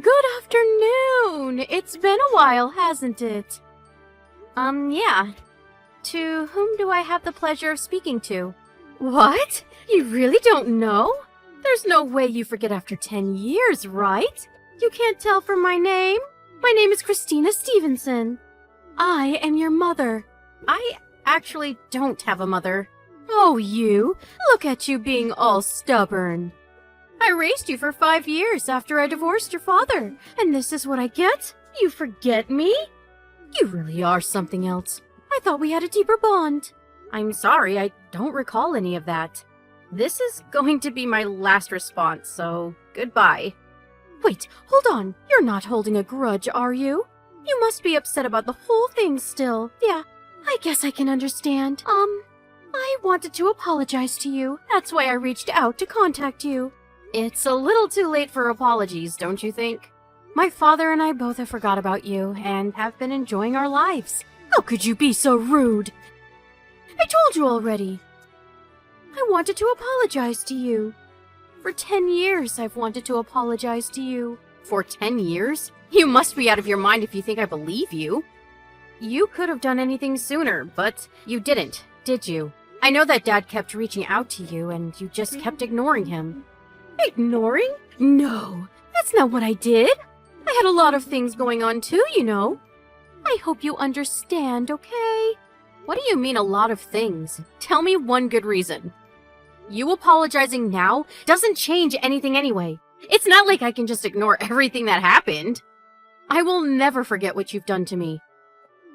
Good afternoon! It's been a while, hasn't it? Yeah. To whom do I have the pleasure of speaking to? What? You really don't know? There's no way you forget after 10 years, right? You can't tell from my name? My name is Christina Stevenson. I am your mother. I actually don't have a mother. Oh, you? Look at you being all stubborn. I raised you for 5 years after I divorced your father, and this is what I get? You forget me? You really are something else. I thought we had a deeper bond. I'm sorry, I don't recall any of that. This is going to be my last response, so goodbye. Wait, hold on. You're not holding a grudge, are you? You must be upset about the whole thing still. Yeah, I guess I can understand. I wanted to apologize to you. That's why I reached out to contact you. It's a little too late for apologies, don't you think? My father and I both have forgot about you and have been enjoying our lives. How could you be so rude? I told you already. I wanted to apologize to you. For 10 years, I've wanted to apologize to you. For 10 years? You must be out of your mind if you think I believe you. You could have done anything sooner, but you didn't, did you? I know that Dad kept reaching out to you and you just kept ignoring him. Ignoring? No, that's not what I did. I had a lot of things going on too, you know. I hope you understand, okay? What do you mean a lot of things? Tell me one good reason. You apologizing now doesn't change anything anyway. It's not like I can just ignore everything that happened. I will never forget what you've done to me.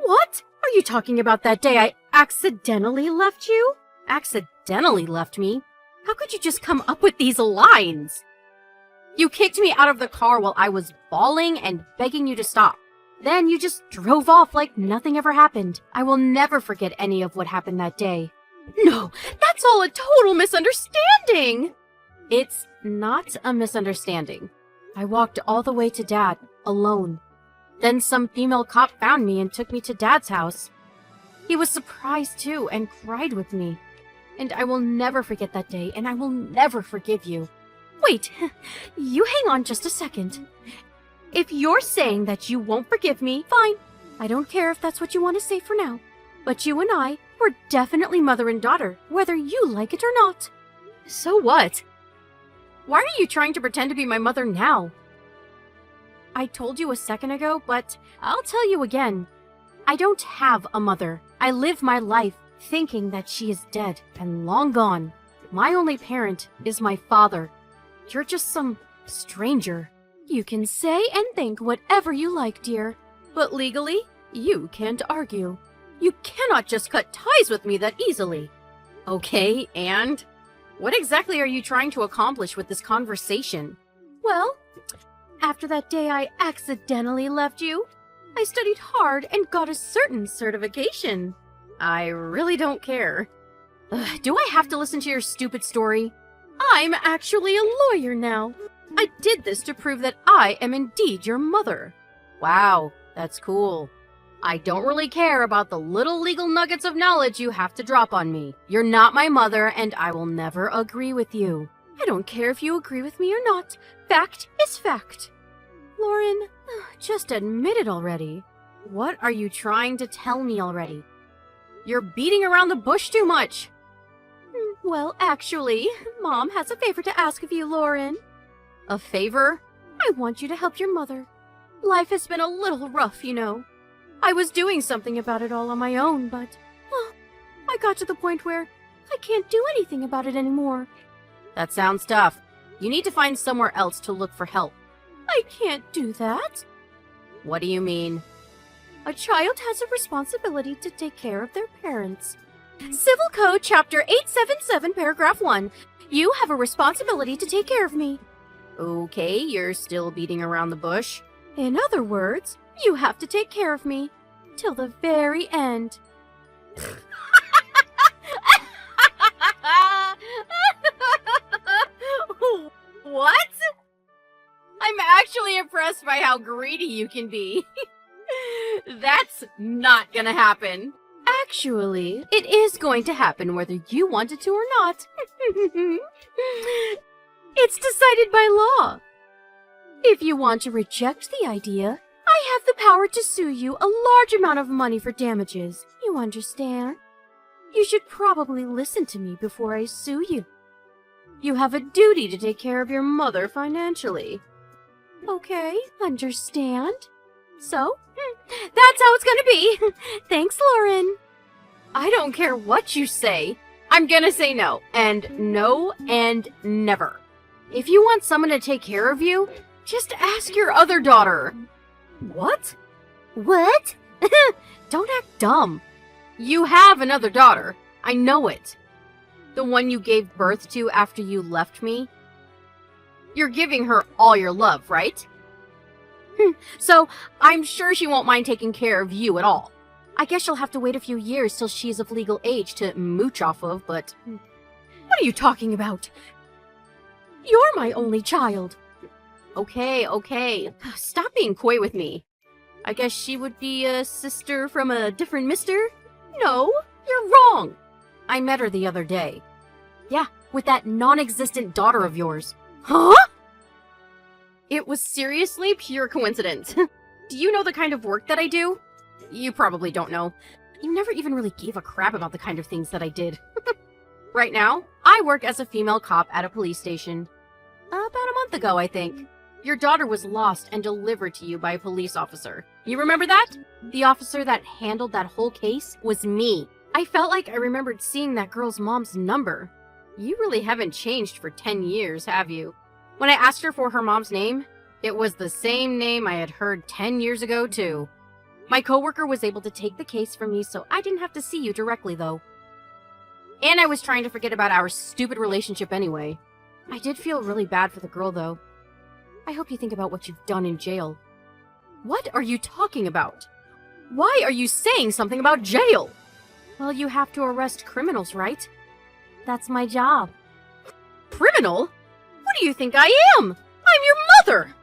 What? Are you talking about that day I accidentally left you? Accidentally left me? How could you just come up with these lines? You kicked me out of the car while I was bawling and begging you to stop. Then you just drove off like nothing ever happened. I will never forget any of what happened that day. No, that's all a total misunderstanding! It's not a misunderstanding. I walked all the way to Dad, alone. Then some female cop found me and took me to Dad's house. He was surprised too and cried with me. And I will never forget that day, and I will never forgive you. Wait, you hang on just a second. If you're saying that you won't forgive me, fine. I don't care if that's what you want to say for now. But you and I were definitely mother and daughter, whether you like it or not. So what? Why are you trying to pretend to be my mother now? I told you a second ago, but I'll tell you again. I don't have a mother. I live my life thinking that she is dead and long gone. My only parent is my father. You're just some stranger. You can say and think whatever you like, dear. But legally, you can't argue. You cannot just cut ties with me that easily. Okay, and? What exactly are you trying to accomplish with this conversation? Well, after that day I accidentally left you, I studied hard and got a certain certification. I really don't care. Do I have to listen to your stupid story? I'm actually a lawyer now. I did this to prove that I am indeed your mother. Wow, that's cool. I don't really care about the little legal nuggets of knowledge you have to drop on me. You're not my mother, and I will never agree with you. I don't care if you agree with me or not. Fact is fact. Lauren, just admit it already. What are you trying to tell me already? You're beating around the bush too much. Well, actually, Mom has a favor to ask of you, Lauren. A favor? I want you to help your mother. Life has been a little rough, you know. I was doing something about it all on my own, but, well, I got to the point where I can't do anything about it anymore. That sounds tough. You need to find somewhere else to look for help. I can't do that. What do you mean? A child has a responsibility to take care of their parents. Civil Code Chapter 877, Paragraph 1. You have a responsibility to take care of me. Okay, you're still beating around the bush. In other words, you have to take care of me. Till the very end. What? I'm actually impressed by how greedy you can be. That's not gonna happen. Actually, it is going to happen whether you want it to or not. It's decided by law. If you want to reject the idea, I have the power to sue you a large amount of money for damages. You understand? You should probably listen to me before I sue you. You have a duty to take care of your mother financially. Okay, understand? So, that's how it's gonna be. Thanks, Lauren. I don't care what you say. I'm gonna say no, and never. If you want someone to take care of you, just ask your other daughter. What? What? Don't act dumb. You have another daughter. I know it. The one you gave birth to after you left me. You're giving her all your love, right? So, I'm sure she won't mind taking care of you at all. I guess she'll have to wait a few years till she's of legal age to mooch off of, but... What are you talking about? You're my only child. Okay. Stop being coy with me. I guess she would be a sister from a different mister? No, you're wrong. I met her the other day. Yeah, with that non-existent daughter of yours. Huh? It was seriously pure coincidence. Do you know the kind of work that I do? You probably don't know. You never even really gave a crap about the kind of things that I did. Right now, I work as a female cop at a police station. About a month ago, I think. Your daughter was lost and delivered to you by a police officer. You remember that? The officer that handled that whole case was me. I felt like I remembered seeing that girl's mom's number. You really haven't changed for 10 years, have you? When I asked her for her mom's name, it was the same name I had heard 10 years ago, too. My coworker was able to take the case from me, so I didn't have to see you directly, though. And I was trying to forget about our stupid relationship anyway. I did feel really bad for the girl, though. I hope you think about what you've done in jail. What are you talking about? Why are you saying something about jail? Well, you have to arrest criminals, right? That's my job. Criminal? What do you think I am? I'm your mother!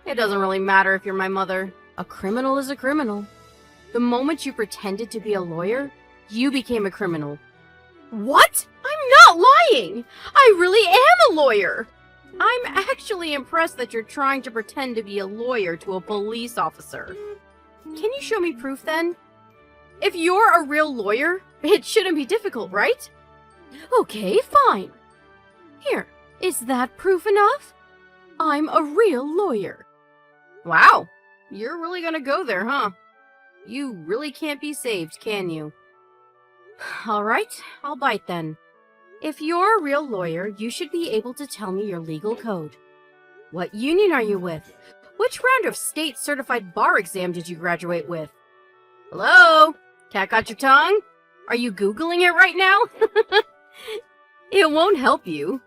It doesn't really matter if you're my mother. A criminal is a criminal. The moment you pretended to be a lawyer, you became a criminal. What? I'm not lying! I really am a lawyer! I'm actually impressed that you're trying to pretend to be a lawyer to a police officer. Can you show me proof then? If you're a real lawyer, it shouldn't be difficult, right? Okay, fine. Here, is that proof enough? I'm a real lawyer. Wow, you're really gonna go there, huh? You really can't be saved, can you? Alright, I'll bite then. If you're a real lawyer, you should be able to tell me your legal code. What union are you with? Which round of state certified bar exam did you graduate with? Hello? Cat got your tongue? Are you Googling it right now? It won't help you.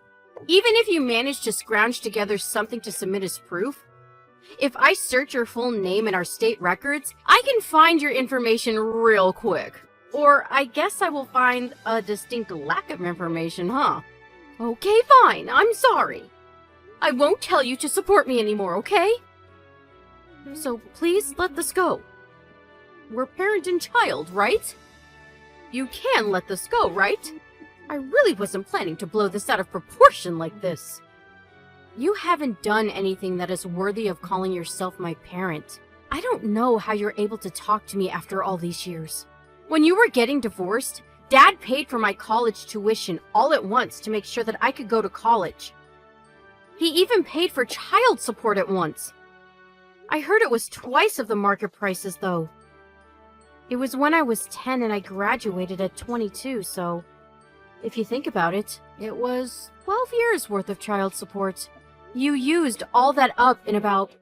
Even if you manage to scrounge together something to submit as proof, if I search your full name in our state records, I can find your information real quick. Or I guess I will find a distinct lack of information, huh? Okay, fine. I'm sorry. I won't tell you to support me anymore, okay? So please let this go. We're parent and child, right? You can let this go, right? I really wasn't planning to blow this out of proportion like this. You haven't done anything that is worthy of calling yourself my parent. I don't know how you're able to talk to me after all these years. When you were getting divorced, Dad paid for my college tuition all at once to make sure that I could go to college. He even paid for child support at once. I heard it was twice of the market prices, though. It was when I was 10 and I graduated at 22, so if you think about it, it was 12 years worth of child support. You used all that up in about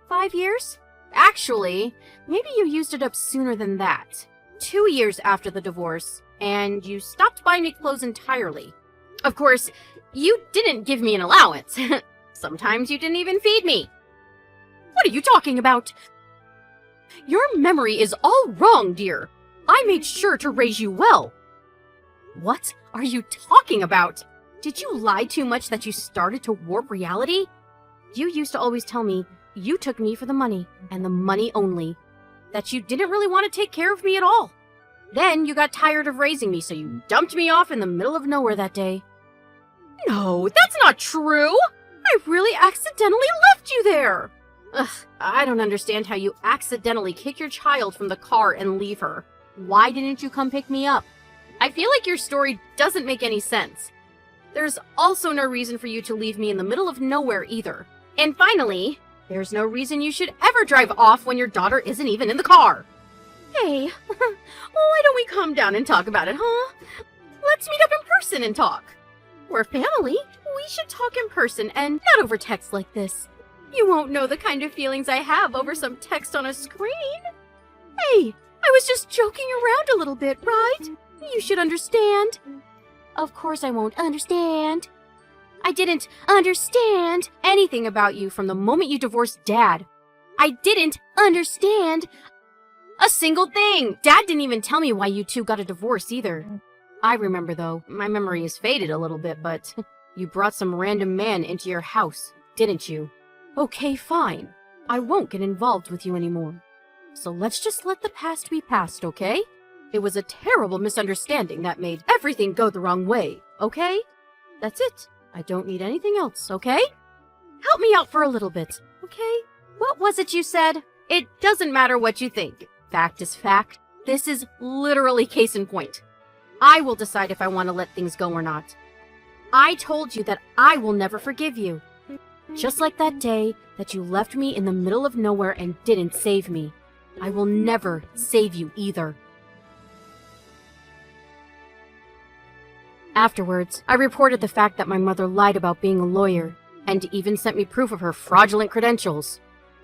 5 years? Actually, maybe you used it up sooner than that. 2 years after the divorce, and you stopped buying me clothes entirely. Of course, you didn't give me an allowance. Sometimes you didn't even feed me. What are you talking about? Your memory is all wrong, dear. I made sure to raise you well. What are you talking about? Did you lie too much that you started to warp reality? You used to always tell me you took me for the money, and the money only. That you didn't really want to take care of me at all. Then you got tired of raising me, so you dumped me off in the middle of nowhere that day. No, that's not true! I really accidentally left you there! Ugh, I don't understand how you accidentally kick your child from the car and leave her. Why didn't you come pick me up? I feel like your story doesn't make any sense. There's also no reason for you to leave me in the middle of nowhere either. And finally, there's no reason you should ever drive off when your daughter isn't even in the car. Hey, why don't we calm down and talk about it, huh? Let's meet up in person and talk. We're family. We should talk in person and not over text like this. You won't know the kind of feelings I have over some text on a screen. Hey, I was just joking around a little bit, right? You should understand. Of course I won't understand. I didn't understand anything about you from the moment you divorced Dad. I didn't understand a single thing. Dad didn't even tell me why you two got a divorce either. I remember though, my memory is faded a little bit, but you brought some random man into your house, didn't you? Okay, fine. I won't get involved with you anymore. So let's just let the past be past, okay? It was a terrible misunderstanding that made everything go the wrong way, okay? That's it. I don't need anything else, okay? Help me out for a little bit, okay? What was it you said? It doesn't matter what you think. Fact is fact. This is literally case in point. I will decide if I want to let things go or not. I told you that I will never forgive you. Just like that day that you left me in the middle of nowhere and didn't save me. I will never save you either. Afterwards, I reported the fact that my mother lied about being a lawyer, and even sent me proof of her fraudulent credentials.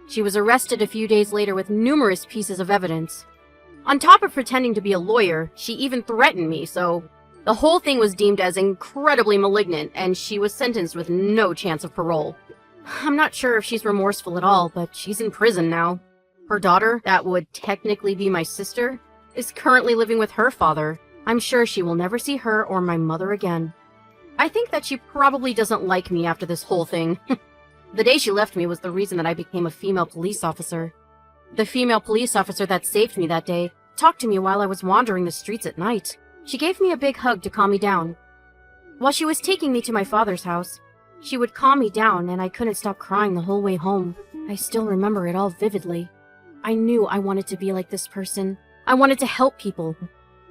She was arrested a few days later with numerous pieces of evidence. On top of pretending to be a lawyer, she even threatened me, so the whole thing was deemed as incredibly malignant, and she was sentenced with no chance of parole. I'm not sure if she's remorseful at all, but she's in prison now. Her daughter, that would technically be my sister, is currently living with her father. I'm sure she will never see her or my mother again. I think that she probably doesn't like me after this whole thing. The day she left me was the reason that I became a female police officer. The female police officer that saved me that day talked to me while I was wandering the streets at night. She gave me a big hug to calm me down. While she was taking me to my father's house, she would calm me down and I couldn't stop crying the whole way home. I still remember it all vividly. I knew I wanted to be like this person. I wanted to help people.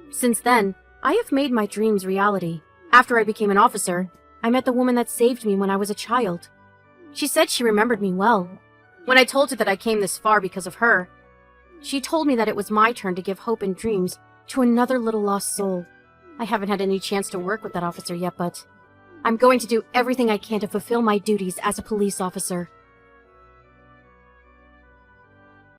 Since then, I have made my dreams reality. After I became an officer, I met the woman that saved me when I was a child. She said she remembered me well. When I told her that I came this far because of her, she told me that it was my turn to give hope and dreams to another little lost soul. I haven't had any chance to work with that officer yet, but I'm going to do everything I can to fulfill my duties as a police officer.